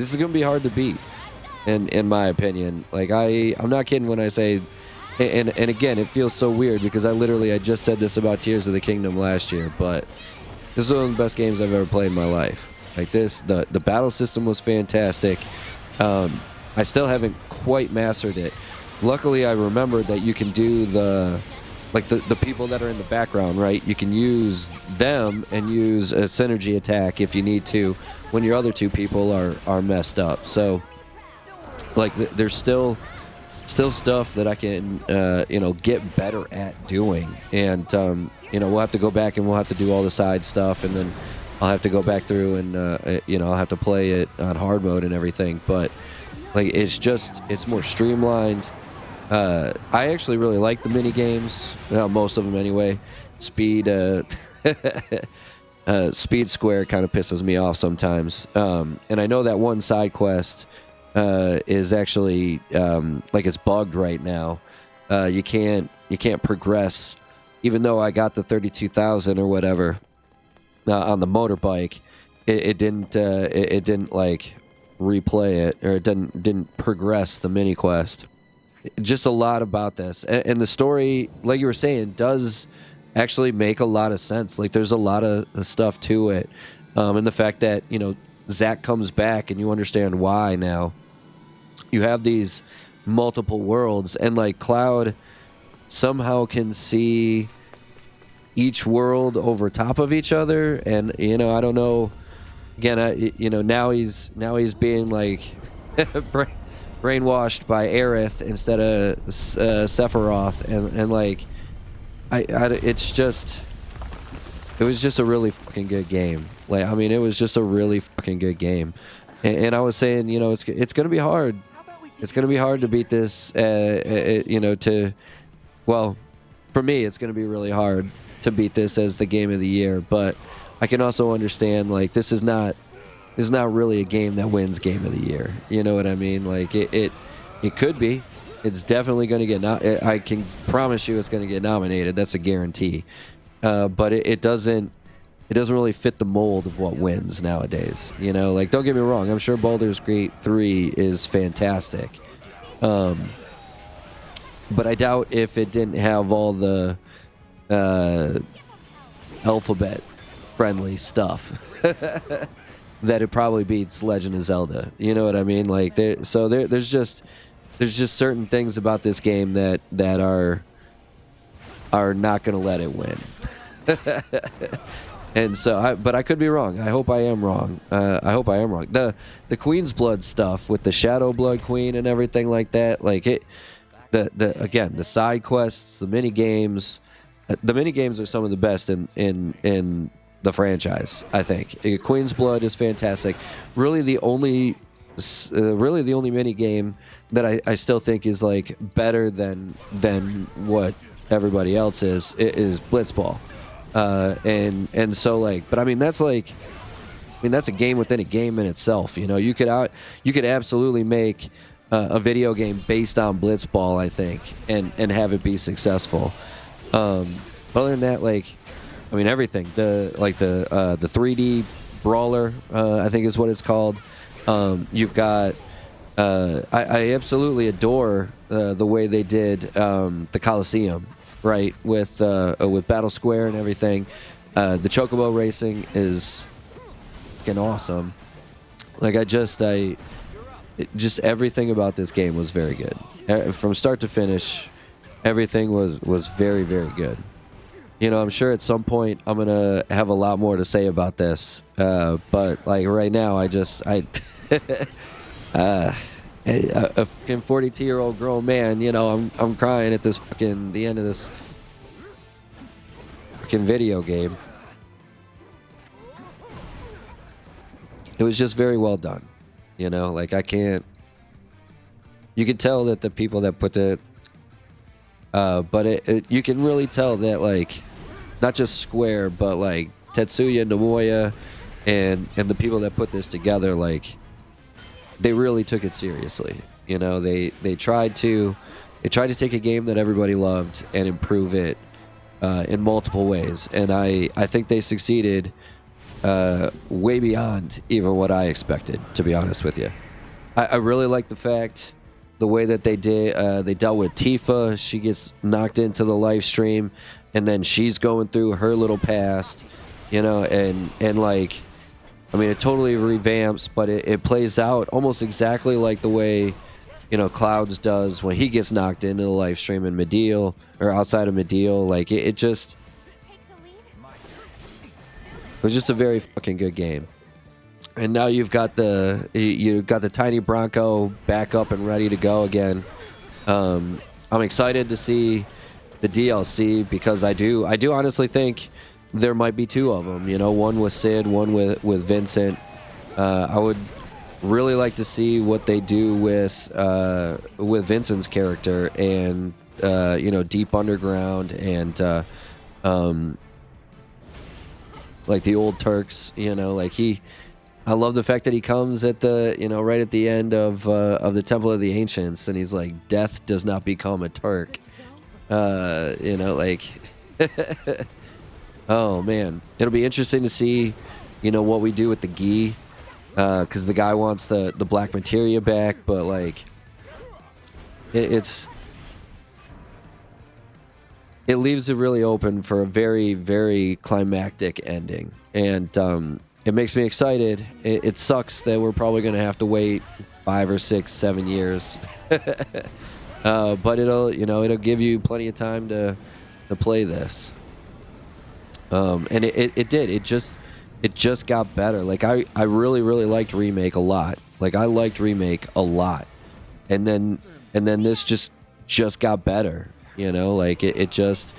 this is gonna be hard to beat, in my opinion. Like I'm not kidding when I say, and again, it feels so weird because I just said this about Tears of the Kingdom last year, but this is one of the best games I've ever played in my life. Like this, the battle system was fantastic. I still haven't quite mastered it. Luckily, I remembered that you can do the people that are in the background, right? You can use them and use a synergy attack if you need to when your other two people are messed up. So, like, there's still stuff that I can, get better at doing. And, we'll have to go back and we'll have to do all the side stuff. And then I'll have to go back through and, I'll have to play it on hard mode and everything. But, like, it's more streamlined. I actually really like the mini games, most of them anyway. Speed Square kind of pisses me off sometimes, and I know that one side quest is actually it's bugged right now. You can't progress, even though I got the 32,000 or whatever on the motorbike. It didn't like replay it, or it didn't progress the mini quest. Just a lot about this, and the story, like you were saying, does actually make a lot of sense. Like there's a lot of stuff to it, and the fact that Zack comes back and you understand why now. You have these multiple worlds, and like Cloud somehow can see each world over top of each other, and I don't know. Again, now he's being like brainwashed by Aerith instead of Sephiroth, and like it was just a really fucking good game. Like, I mean, it was just a really fucking good game, and I was saying, it's gonna be hard. It's gonna be hard to beat this. Well, for me, it's gonna be really hard to beat this as the game of the year. But I can also understand, like, this is not really a game that wins game of the year. You know what I mean? Like it could be. It's definitely going to get. I can promise you, it's going to get nominated. That's a guarantee. But it doesn't really fit the mold of what wins nowadays. Like, don't get me wrong. I'm sure Baldur's Gate 3 is fantastic. But I doubt if it didn't have all the alphabet friendly stuff. That it probably beats Legend of Zelda. You know what I mean? Like, there's just certain things about this game that are not going to let it win. And so, but I could be wrong. I hope I am wrong. The Queen's Blood stuff with the Shadow Blood Queen and everything like that. Like again, the side quests, the mini games. The mini games are some of the best in the franchise, I think. Queen's Blood is fantastic. Really, the only mini game that I still think is like better than what everybody else is Blitzball. And so, like, but I mean that's a game within a game in itself. You could absolutely make a video game based on Blitzball, I think, and have it be successful. Other than that, like, I mean, everything. The 3D brawler, I think is what it's called. You've got. I absolutely adore the way they did the Coliseum, right, with Battle Square and everything. The Chocobo racing is fucking awesome. Like, just everything about this game was very good. From start to finish, everything was very, very good. I'm sure at some point I'm gonna have a lot more to say about this, but like right now, a fucking 42-year-old grown man, I'm crying at the end of this fucking video game. It was just very well done, like you can tell that the people that put the, but you can really tell that, like, not just Square, but like Tetsuya Nomura and the people that put this together, like, they really took it seriously. They tried to take a game that everybody loved and improve it in multiple ways, and I think they succeeded way beyond even what I expected, to be honest with you. I really like the fact, the way that they dealt with Tifa. She gets knocked into the Lifestream, and then she's going through her little past, you know, and like, I mean, it totally revamps, but it plays out almost exactly like the way, you know, Clouds does when he gets knocked into the Lifestream in Medial, or outside of Medial. Like, it was just a very fucking good game. And now you've got the tiny Bronco back up and ready to go again. I'm excited to see the DLC, because I do honestly think there might be two of them. You know, one with Sid, one with Vincent. I would really like to see what they do with Vincent's character, and you know, Deep Underground, and like the old Turks. You know, like I love the fact that he comes at the, you know, right at the end of the Temple of the Ancients, and he's like, "Death does not become a Turk." You know, like, oh man, it'll be interesting to see, you know, what we do with the Gi, because the guy wants the black materia back, but like, it leaves it really open for a very, very climactic ending, and it makes me excited. It sucks that we're probably going to have to wait 5 or 6, 7 years. But it'll give you plenty of time to play this. And it did. It just got better. Like, I really, really liked Remake a lot. Like, I liked Remake a lot. And then this just got better. You know, like it just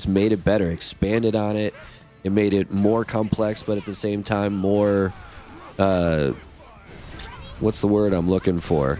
made it better, expanded on it. It made it more complex, but at the same time more, what's the word I'm looking for?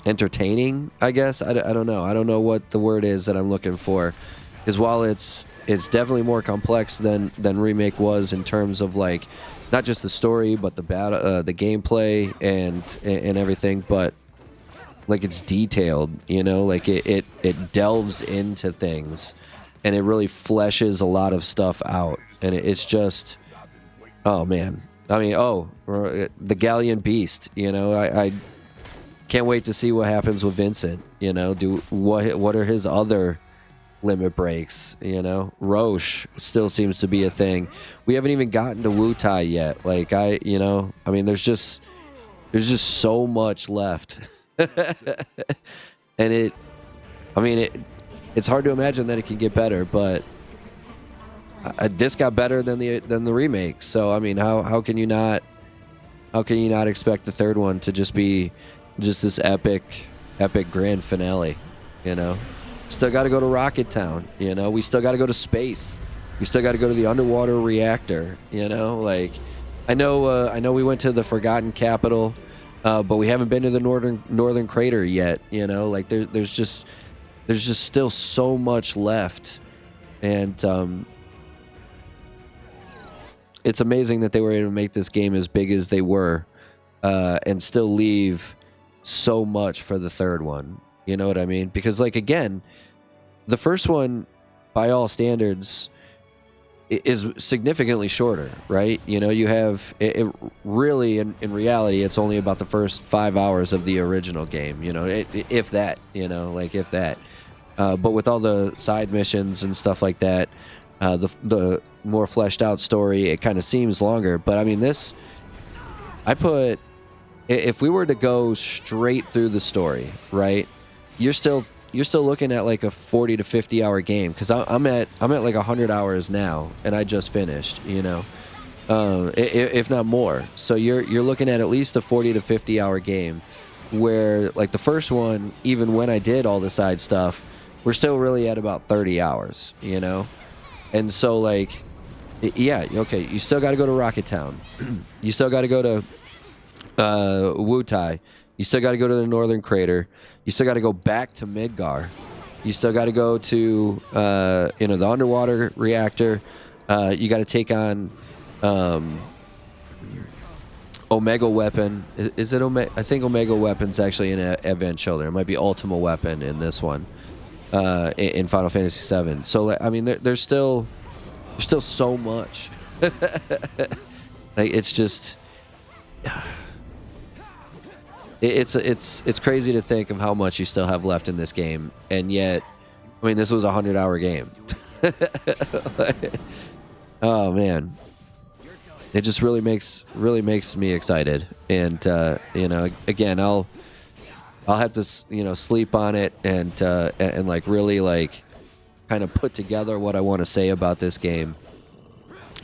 Entertaining, I guess. I don't know. I don't know what the word is that I'm looking for. Because while it's definitely more complex than Remake was, in terms of like not just the story, but the battle, the gameplay, and everything, but like, it's detailed, you know, like it delves into things, and it really fleshes a lot of stuff out, and it's just, oh man. I mean, the Galleon Beast, you know, I can't wait to see what happens with Vincent. You know, what are his other limit breaks? You know, Roche still seems to be a thing. We haven't even gotten to Wu Tai yet. Like, I mean, there's just so much left. And it's hard to imagine that it can get better, but this got better than the remake. So I mean, how can you not expect the third one to just be this epic grand finale? You know, still got to go to Rocket Town. You know, we still got to go to space. We still got to go to the underwater reactor. You know, like, I know we went to the Forgotten Capital. But we haven't been to the northern crater yet. You know, like there's just still so much left, and it's amazing that they were able to make this game as big as they were, and still leave so much for the third one. You know what I mean? Because, like, again, the first one, by all standards, is significantly shorter, right? You know, you have it really, in reality, it's only about the first 5 hours of the original game, you know, if that, you know, like, if that. But with all the side missions and stuff like that, the more fleshed out story, it kind of seems longer. But I mean, this, if we were to go straight through the story, right, you're still looking at like a 40 to 50 hour game, because I'm at like 100 hours now, and I just finished, you know, if not more. So you're looking at least a 40 to 50 hour game, where like the first one, even when I did all the side stuff, we're still really at about 30 hours, you know. And so, like, yeah, okay, you still got to go to Rocket Town. You still got to go to Wu Tai. You still got to go to the Northern Crater. You still got to go back to Midgar. You still got to go to the underwater reactor. You got to take on Omega Weapon. Is it Omega? I think Omega Weapon's actually in Advent Children. It might be Ultima Weapon in this one. in Final Fantasy VII. So I mean, there's still so much. Like it's just it's crazy to think of how much you still have left in this game, and yet, I mean, this was a 100-hour game. Oh man, it just really makes me excited, and you know, again, I'll have to sleep on it and like really like kind of put together what I want to say about this game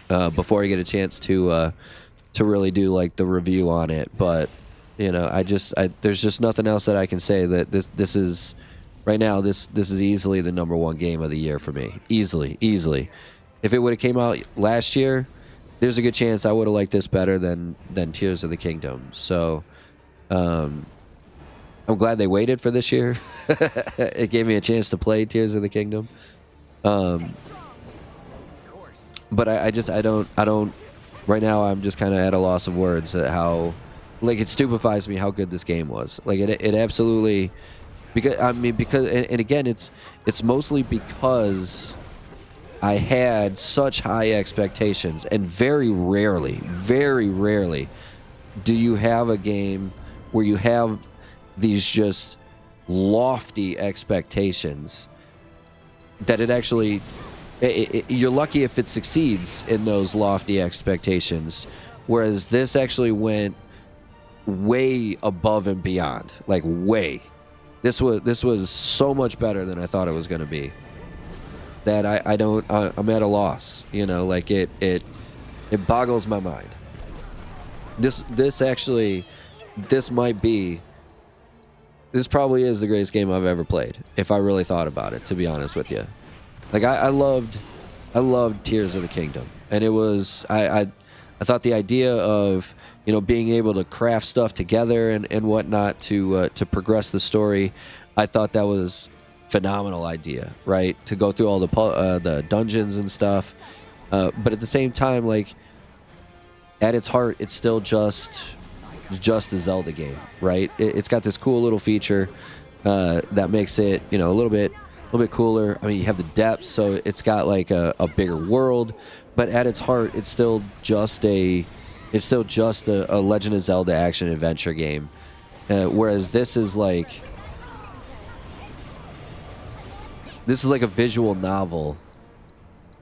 before I get a chance to really do like the review on it. But you know, there's just nothing else that I can say. That this is right now, this is easily the #1 game of the year for me. Easily. If it would have came out last year, there's a good chance I would have liked this better than Tears of the Kingdom. So I'm glad they waited for this year. It gave me a chance to play Tears of the Kingdom. But I don't right now, I'm just kind of at a loss of words at how, like, it stupefies me how good this game was. Like it absolutely, because and again, it's mostly because I had such high expectations, and very rarely do you have a game where you have these just lofty expectations that it actually, you're lucky if it succeeds in those lofty expectations, whereas this actually went way above and beyond. Like way, this was so much better than I thought it was going to be, that I'm at a loss. You know, like it boggles my mind. This probably is the greatest game I've ever played, if I really thought about it, to be honest with you. Like I loved Tears of the Kingdom, and it was I thought the idea of, you know, being able to craft stuff together and whatnot to progress the story, I thought that was phenomenal idea, right? To go through all the dungeons and stuff, but at the same time, like, at its heart, it's still just a Zelda game, right? It's got this cool little feature that makes it, you know, a little bit cooler. I mean, you have the depths, so it's got like a bigger world, but at its heart, it's still just a Legend of Zelda action adventure game. Whereas this is like a visual novel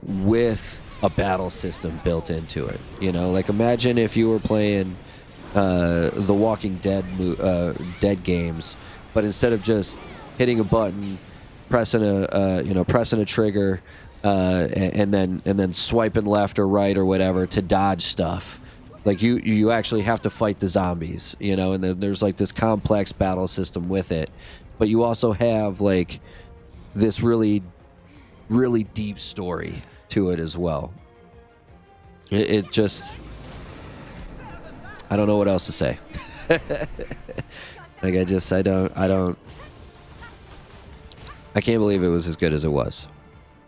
with a battle system built into it. You know, like, imagine if you were playing the Walking Dead games, but instead of just hitting a button, pressing a trigger, and then swiping left or right or whatever to dodge stuff. Like, you actually have to fight the zombies, you know, and then there's like this complex battle system with it. But you also have like this really, really deep story to it as well. It just, I don't know what else to say. Like, I can't believe it was as good as it was.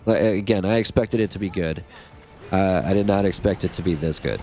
Again, I expected it to be good. I did not expect it to be this good.